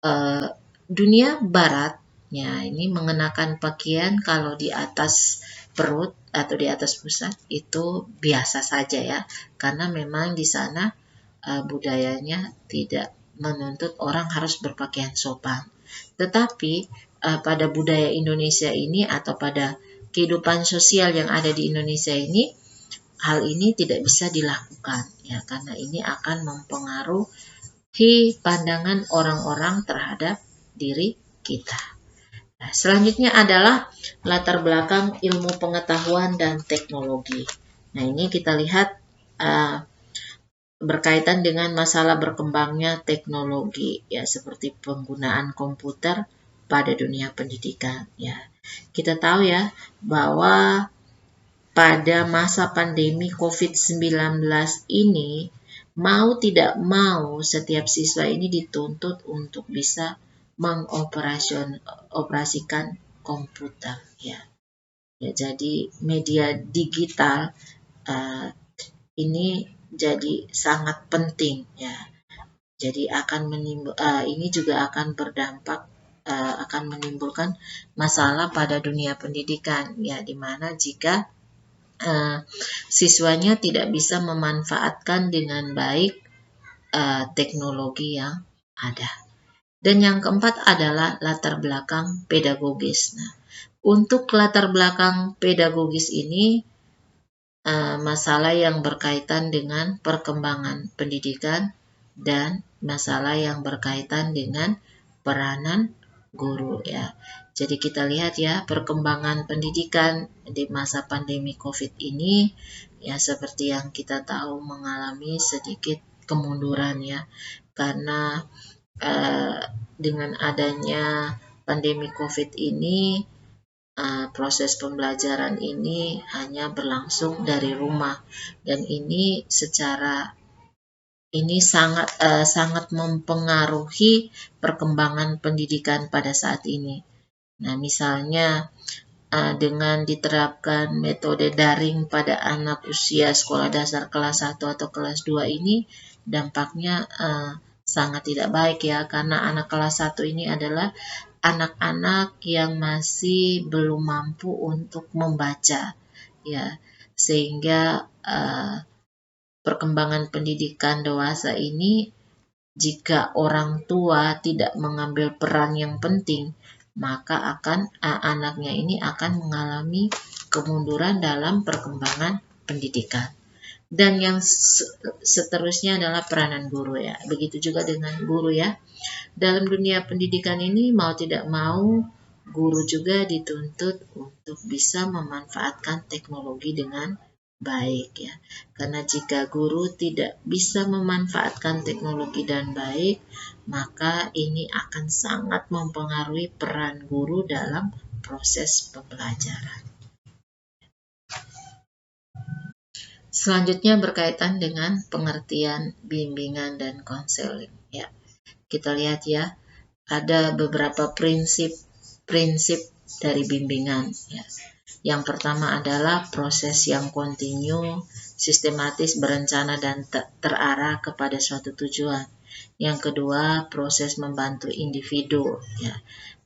eh, dunia barat ya ini mengenakan pakaian kalau di atas perut atau di atas pusat itu biasa saja ya, karena memang di sana budayanya tidak menuntut orang harus berpakaian sopan. Tetapi pada budaya Indonesia ini atau pada kehidupan sosial yang ada di Indonesia ini, hal ini tidak bisa dilakukan ya, karena ini akan mempengaruhi pandangan orang-orang terhadap diri kita. Nah, selanjutnya adalah latar belakang ilmu pengetahuan dan teknologi. Nah, ini kita lihat uh, berkaitan dengan masalah berkembangnya teknologi ya, seperti penggunaan komputer pada dunia pendidikan ya. Kita tahu ya bahwa pada masa pandemi COVID-19 ini, mau tidak mau setiap siswa ini dituntut untuk bisa mengoperasikan komputer ya. Ya, jadi media digital uh, ini jadi sangat penting ya. Jadi ini juga akan berdampak akan menimbulkan masalah pada dunia pendidikan ya, di mana jika siswanya tidak bisa memanfaatkan dengan baik teknologi yang ada. Dan yang keempat adalah latar belakang pedagogis. Nah, untuk latar belakang pedagogis ini masalah yang berkaitan dengan perkembangan pendidikan dan masalah yang berkaitan dengan peranan guru ya. Jadi kita lihat ya perkembangan pendidikan di masa pandemi COVID ini ya, seperti yang kita tahu mengalami sedikit kemunduran ya, karena dengan adanya pandemi COVID ini proses pembelajaran ini hanya berlangsung dari rumah, dan ini sangat mempengaruhi perkembangan pendidikan pada saat ini. Nah, misalnya dengan diterapkan metode daring pada anak usia sekolah dasar kelas 1 atau kelas 2 ini, dampaknya sangat tidak baik ya, karena anak kelas 1 ini adalah anak-anak yang masih belum mampu untuk membaca ya, sehingga perkembangan pendidikan dewasa ini, jika orang tua tidak mengambil peran yang penting, maka anaknya ini akan mengalami kemunduran dalam perkembangan pendidikan. Dan yang seterusnya adalah peranan guru ya. Begitu juga dengan guru ya. Dalam dunia pendidikan ini, mau tidak mau guru juga dituntut untuk bisa memanfaatkan teknologi dengan baik ya. Karena jika guru tidak bisa memanfaatkan teknologi dan baik, maka ini akan sangat mempengaruhi peran guru dalam proses pembelajaran. Selanjutnya berkaitan dengan pengertian bimbingan dan konseling ya. Kita lihat ya, ada beberapa prinsip dari bimbingan ya. Yang pertama adalah proses yang kontinu, sistematis, berencana, dan terarah kepada suatu tujuan. Yang kedua, proses membantu individu ya.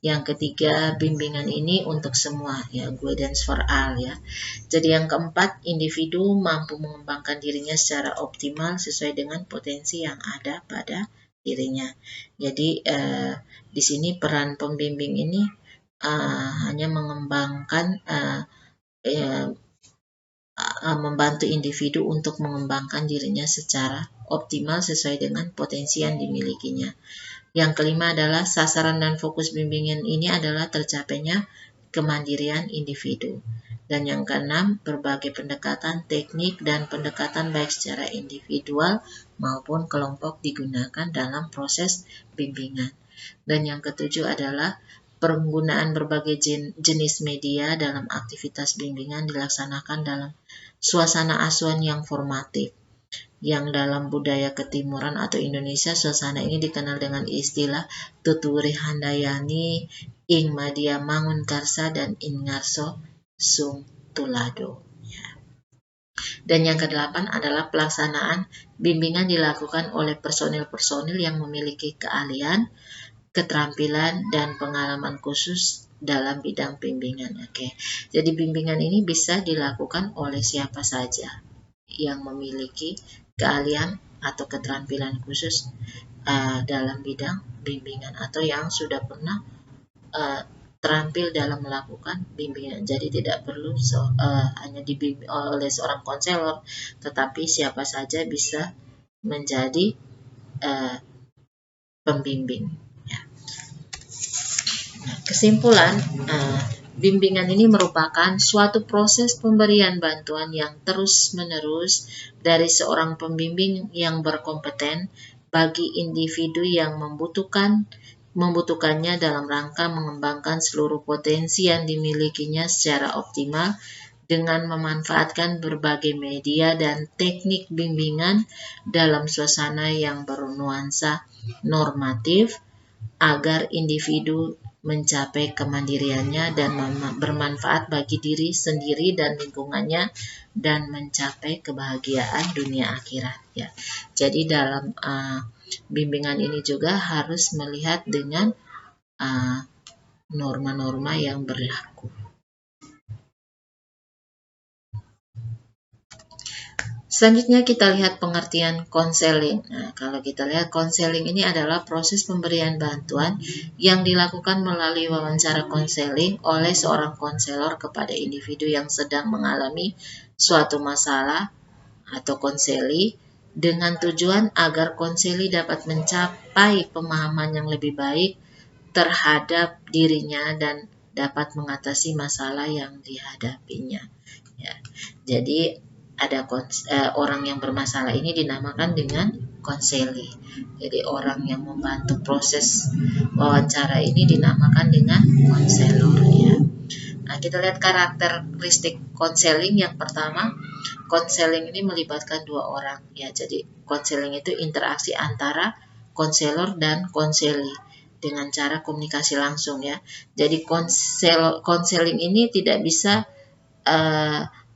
Yang ketiga, bimbingan ini untuk semua ya, guidance for all ya. Jadi yang keempat, individu mampu mengembangkan dirinya secara optimal sesuai dengan potensi yang ada pada dirinya. Jadi di sini peran pembimbing ini hanya mengembangkan membantu individu untuk mengembangkan dirinya secara optimal sesuai dengan potensi yang dimilikinya. Yang kelima adalah sasaran dan fokus bimbingan ini adalah tercapainya kemandirian individu. Dan yang keenam, berbagai pendekatan teknik dan pendekatan baik secara individual maupun kelompok digunakan dalam proses bimbingan. Dan yang ketujuh adalah penggunaan berbagai jenis media dalam aktivitas bimbingan dilaksanakan dalam suasana asuhan yang formatif. Yang dalam budaya ketimuran atau Indonesia, suasana ini dikenal dengan istilah tuturi handayani, ing madia mangun karsa, dan ing ngarso sung tulado. Dan yang kedelapan adalah pelaksanaan bimbingan dilakukan oleh personil-personil yang memiliki keahlian keterampilan dan pengalaman khusus dalam bidang bimbingan. Oke. Jadi bimbingan ini bisa dilakukan oleh siapa saja yang memiliki keahlian atau keterampilan khusus dalam bidang bimbingan atau yang sudah pernah terampil dalam melakukan bimbingan. Jadi tidak perlu hanya dibimbing oleh seorang konselor, tetapi siapa saja bisa menjadi pembimbing. Ya. Nah, kesimpulan, bimbingan ini merupakan suatu proses pemberian bantuan yang terus-menerus dari seorang pembimbing yang berkompeten bagi individu yang membutuhkannya dalam rangka mengembangkan seluruh potensi yang dimilikinya secara optimal dengan memanfaatkan berbagai media dan teknik bimbingan dalam suasana yang bernuansa normatif agar individu mencapai kemandiriannya dan bermanfaat bagi diri sendiri dan lingkungannya dan mencapai kebahagiaan dunia akhirat. Ya. Jadi dalam bimbingan ini juga harus melihat dengan norma-norma yang berlaku. Selanjutnya kita lihat pengertian konseling. Nah, kalau kita lihat konseling ini adalah proses pemberian bantuan yang dilakukan melalui wawancara konseling oleh seorang konselor kepada individu yang sedang mengalami suatu masalah atau konseli dengan tujuan agar konseli dapat mencapai pemahaman yang lebih baik terhadap dirinya dan dapat mengatasi masalah yang dihadapinya. Ya, jadi ada orang yang bermasalah ini dinamakan dengan konseli. Jadi orang yang membantu proses wawancara ini dinamakan dengan konselor. Ya. Nah, kita lihat karakteristik konseling. Yang pertama, konseling ini melibatkan dua orang. Ya, jadi konseling itu interaksi antara konselor dan konseli dengan cara komunikasi langsung ya. Jadi konseling ini tidak bisa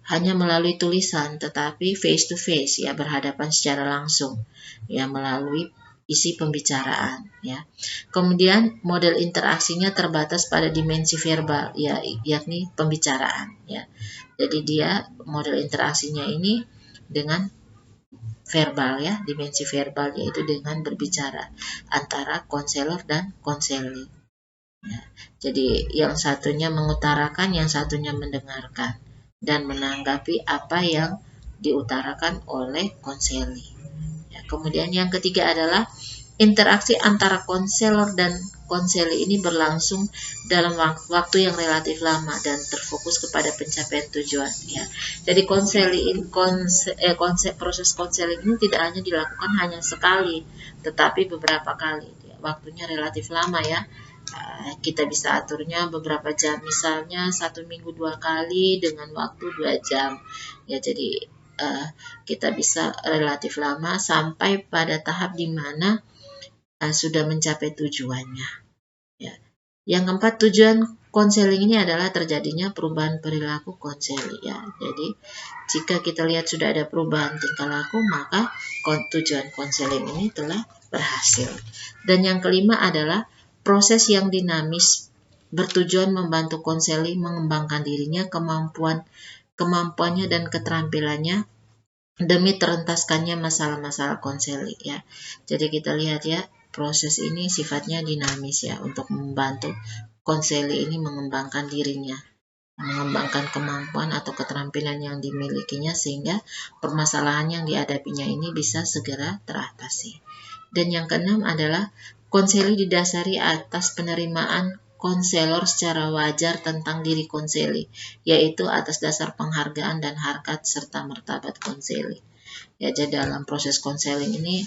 hanya melalui tulisan, tetapi face to face ya, berhadapan secara langsung ya, melalui isi pembicaraan ya. Kemudian model interaksinya terbatas pada dimensi verbal ya, yakni pembicaraan ya. Jadi dia model interaksinya ini dengan verbal ya, dimensi verbal, yaitu dengan berbicara antara konselor dan konseli. Ya. Jadi yang satunya mengutarakan, yang satunya mendengarkan dan menanggapi apa yang diutarakan oleh konseli. Ya, kemudian yang ketiga adalah interaksi antara konselor dan konseli ini berlangsung dalam waktu yang relatif lama dan terfokus kepada pencapaian tujuan. Ya. Jadi proses konseling ini tidak hanya dilakukan hanya sekali, tetapi beberapa kali. Ya, waktunya relatif lama ya. Kita bisa aturnya beberapa jam, misalnya 1 minggu 2 kali dengan waktu 2 jam ya. Jadi kita bisa relatif lama sampai pada tahap di mana sudah mencapai tujuannya ya. Yang keempat, tujuan konseling ini adalah terjadinya perubahan perilaku konseli ya. Jadi jika kita lihat sudah ada perubahan tingkah laku, maka tujuan konseling ini telah berhasil. Dan yang kelima adalah proses yang dinamis bertujuan membantu konseli mengembangkan dirinya, kemampuannya dan keterampilannya demi terentaskannya masalah-masalah konseli ya. Jadi kita lihat ya, proses ini sifatnya dinamis ya, untuk membantu konseli ini mengembangkan dirinya, mengembangkan kemampuan atau keterampilan yang dimilikinya sehingga permasalahan yang dihadapinya ini bisa segera teratasi. Dan yang keenam adalah konseli didasari atas penerimaan konselor secara wajar tentang diri konseli, yaitu atas dasar penghargaan dan harkat serta martabat konseli. Ya, jadi dalam proses konseling ini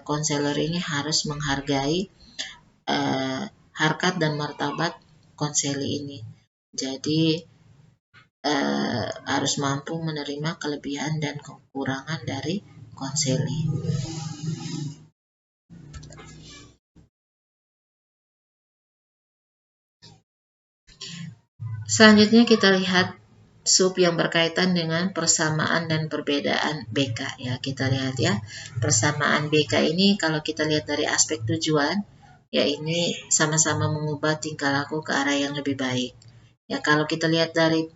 konselor ini harus menghargai harkat dan martabat konseli ini. Jadi harus mampu menerima kelebihan dan kekurangan dari konseli. Selanjutnya kita lihat sub yang berkaitan dengan persamaan dan perbedaan BK ya. Kita lihat ya, persamaan BK ini kalau kita lihat dari aspek tujuan ya ini sama-sama mengubah tingkah laku ke arah yang lebih baik. Ya, kalau kita lihat dari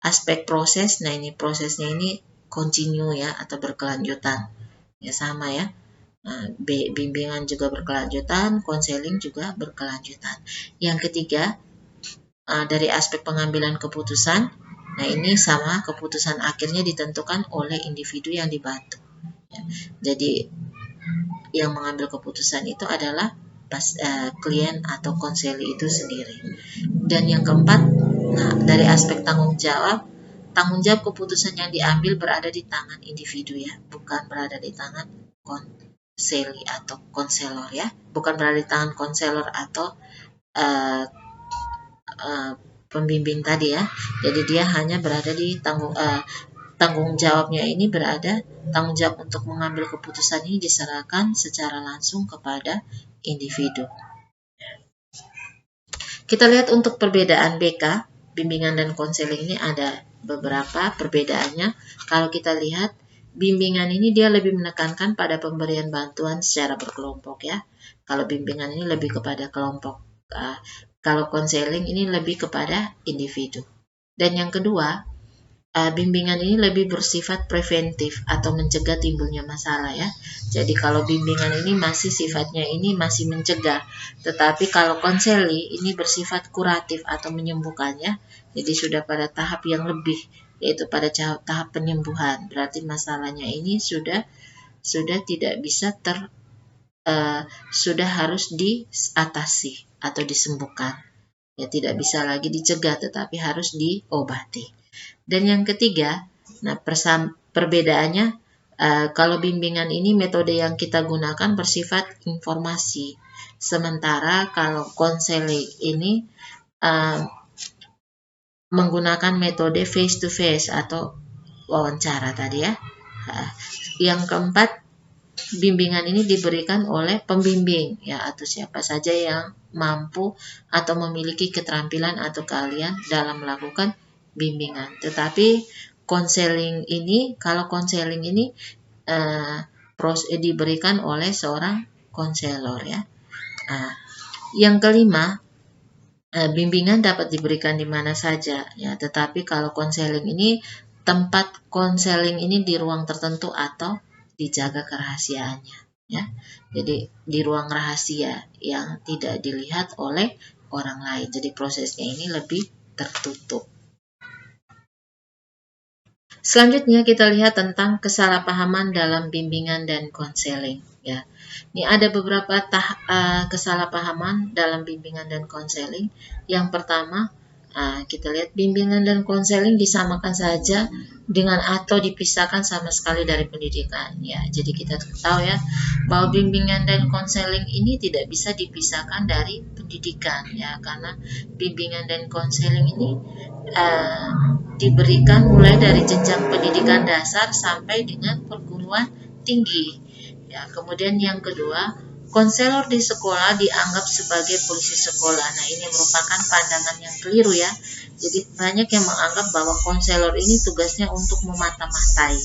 aspek proses, nah ini prosesnya ini continue ya, atau berkelanjutan. Ya sama ya. Nah, bimbingan juga berkelanjutan, konseling juga berkelanjutan. Yang ketiga, dari aspek pengambilan keputusan, nah ini sama, keputusan akhirnya ditentukan oleh individu yang dibantu. Ya, jadi yang mengambil keputusan itu adalah klien atau konseli itu sendiri. Dan yang keempat, nah dari aspek tanggung jawab keputusan yang diambil berada di tangan individu ya, bukan berada di tangan konseli atau konselor ya, bukan berada di tangan konselor atau pembimbing tadi ya. Jadi dia hanya berada di tanggung jawabnya ini tanggung jawab untuk mengambil keputusan ini diserahkan secara langsung kepada individu. Kita lihat untuk perbedaan BK, bimbingan dan konseling ini ada beberapa perbedaannya. Kalau kita lihat, bimbingan ini dia lebih menekankan pada pemberian bantuan secara berkelompok ya. Kalau bimbingan ini lebih kepada kelompok. Kalau konseling ini lebih kepada individu. Dan yang kedua, bimbingan ini lebih bersifat preventif atau mencegah timbulnya masalah ya. Jadi kalau bimbingan ini masih sifatnya ini masih mencegah, tetapi kalau konseli ini bersifat kuratif atau menyembuhkan ya. Jadi sudah pada tahap yang lebih, yaitu pada tahap penyembuhan. Berarti masalahnya ini sudah tidak bisa sudah harus diatasi atau disembuhkan. Ya tidak bisa lagi dicegah tetapi harus diobati. Dan yang ketiga, nah perbedaannya kalau bimbingan ini metode yang kita gunakan bersifat informasi, sementara kalau konseling ini menggunakan metode face to face atau wawancara tadi ya. Yang keempat, bimbingan ini diberikan oleh pembimbing ya, atau siapa saja yang mampu atau memiliki keterampilan atau keahlian dalam melakukan bimbingan. Tetapi konseling ini, kalau konseling ini diberikan oleh seorang konselor ya. Yang kelima, bimbingan dapat diberikan di mana saja ya, tetapi kalau konseling ini tempat konseling ini di ruang tertentu atau dijaga kerahasiaannya ya. Jadi di ruang rahasia yang tidak dilihat oleh orang lain. Jadi prosesnya ini lebih tertutup. Selanjutnya kita lihat tentang kesalahpahaman dalam bimbingan dan konseling ya. Ini ada beberapa kesalahpahaman dalam bimbingan dan konseling. Yang pertama, kita lihat bimbingan dan konseling disamakan saja dengan atau dipisahkan sama sekali dari pendidikan ya. Jadi kita tahu ya bahwa bimbingan dan konseling ini tidak bisa dipisahkan dari pendidikan ya, karena bimbingan dan konseling ini diberikan mulai dari jenjang pendidikan dasar sampai dengan perguruan tinggi. Ya, kemudian yang kedua, konselor di sekolah dianggap sebagai polisi sekolah. Nah, ini merupakan pandangan yang keliru ya. Jadi banyak yang menganggap bahwa konselor ini tugasnya untuk memata-matai.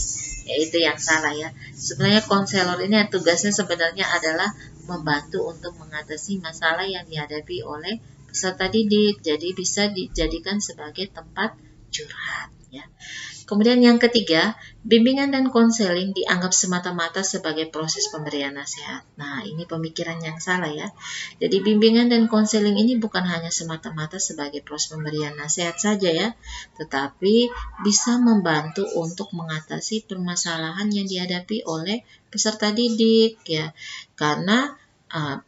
Ya, itu yang salah ya. Sebenarnya konselor ini tugasnya sebenarnya adalah membantu untuk mengatasi masalah yang dihadapi oleh peserta didik. Jadi bisa dijadikan sebagai tempat curhat ya. Kemudian yang ketiga, bimbingan dan konseling dianggap semata-mata sebagai proses pemberian nasihat. Nah, ini pemikiran yang salah ya. Jadi bimbingan dan konseling ini bukan hanya semata-mata sebagai proses pemberian nasihat saja ya, tetapi bisa membantu untuk mengatasi permasalahan yang dihadapi oleh peserta didik ya. Karena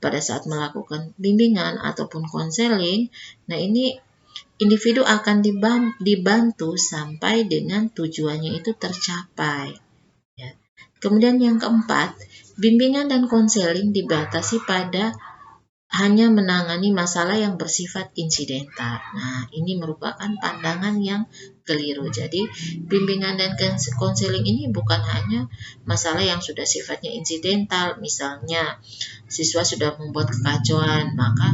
pada saat melakukan bimbingan ataupun konseling, nah ini individu akan dibantu sampai dengan tujuannya itu tercapai. Ya. Kemudian yang keempat, bimbingan dan konseling dibatasi pada hanya menangani masalah yang bersifat insidental. Nah, ini merupakan pandangan yang keliru. Jadi, bimbingan dan konseling ini bukan hanya masalah yang sudah sifatnya insidental. Misalnya, siswa sudah membuat kekacauan, maka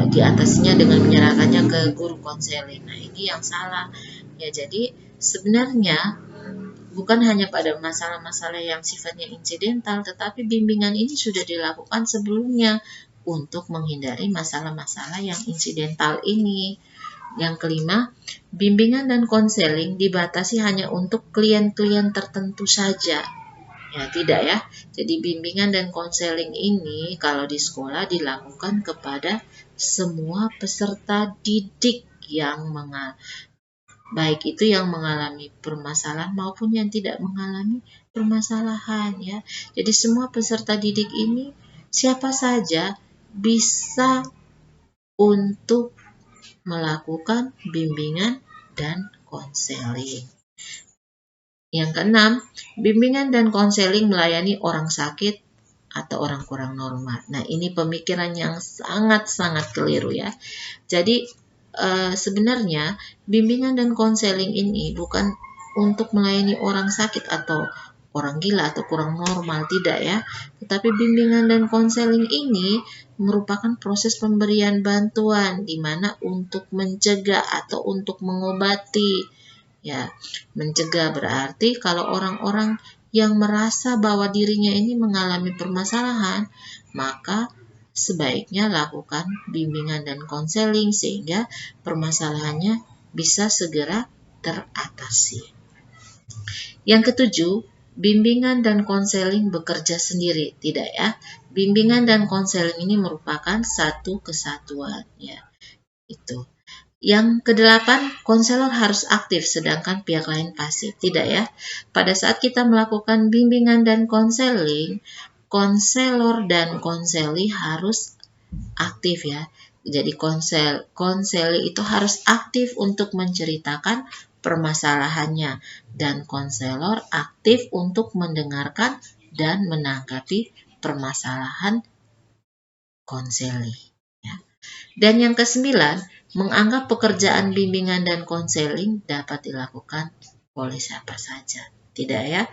diatasinya dengan menyerahkannya ke guru konseling. Nah, ini yang salah. Ya, jadi sebenarnya bukan hanya pada masalah-masalah yang sifatnya insidental, tetapi bimbingan ini sudah dilakukan sebelumnya untuk menghindari masalah-masalah yang insidental ini. Yang kelima, bimbingan dan konseling dibatasi hanya untuk klien-klien tertentu saja. Ya, tidak ya. Jadi bimbingan dan konseling ini kalau di sekolah dilakukan kepada semua peserta didik yang baik itu yang mengalami permasalahan maupun yang tidak mengalami permasalahan ya. Jadi semua peserta didik ini siapa saja bisa untuk melakukan bimbingan dan konseling. Yang keenam, bimbingan dan konseling melayani orang sakit atau orang kurang normal. Nah, ini pemikiran yang sangat-sangat keliru ya. Jadi sebenarnya bimbingan dan konseling ini bukan untuk melayani orang sakit atau orang gila atau kurang normal, tidak ya. Tetapi bimbingan dan konseling ini merupakan proses pemberian bantuan di mana untuk mencegah atau untuk mengobati. Ya, mencegah berarti kalau orang-orang yang merasa bahwa dirinya ini mengalami permasalahan, maka sebaiknya lakukan bimbingan dan konseling sehingga permasalahannya bisa segera teratasi. Yang ketujuh, bimbingan dan konseling bekerja sendiri, tidak ya. Bimbingan dan konseling ini merupakan satu kesatuan ya. Itu. Yang kedelapan, konselor harus aktif sedangkan pihak lain pasif. Tidak ya. Pada saat kita melakukan bimbingan dan konseling, konselor dan konseli harus aktif ya. Jadi konseli itu harus aktif untuk menceritakan permasalahannya dan konselor aktif untuk mendengarkan dan menanggapi permasalahan konseli. Ya. Dan yang kesembilan, menganggap pekerjaan bimbingan dan konseling dapat dilakukan oleh siapa saja. Tidak ya,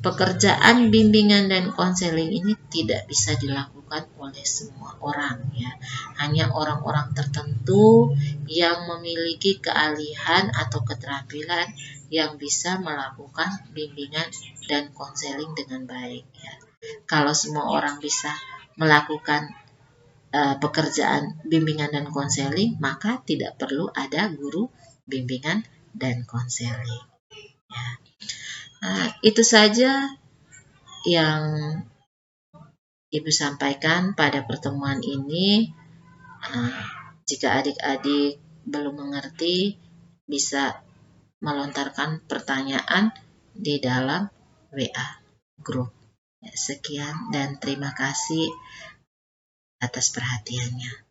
pekerjaan bimbingan dan konseling ini tidak bisa dilakukan oleh semua orang ya. Hanya orang-orang tertentu yang memiliki keahlian atau keterampilan yang bisa melakukan bimbingan dan konseling dengan baik ya. Kalau semua orang bisa melakukan pekerjaan bimbingan dan konseling, maka tidak perlu ada guru bimbingan dan konseling. Ya. Itu saja yang Ibu sampaikan pada pertemuan ini. Jika adik-adik belum mengerti, bisa melontarkan pertanyaan di dalam WA grup. Sekian dan terima kasih atas perhatiannya.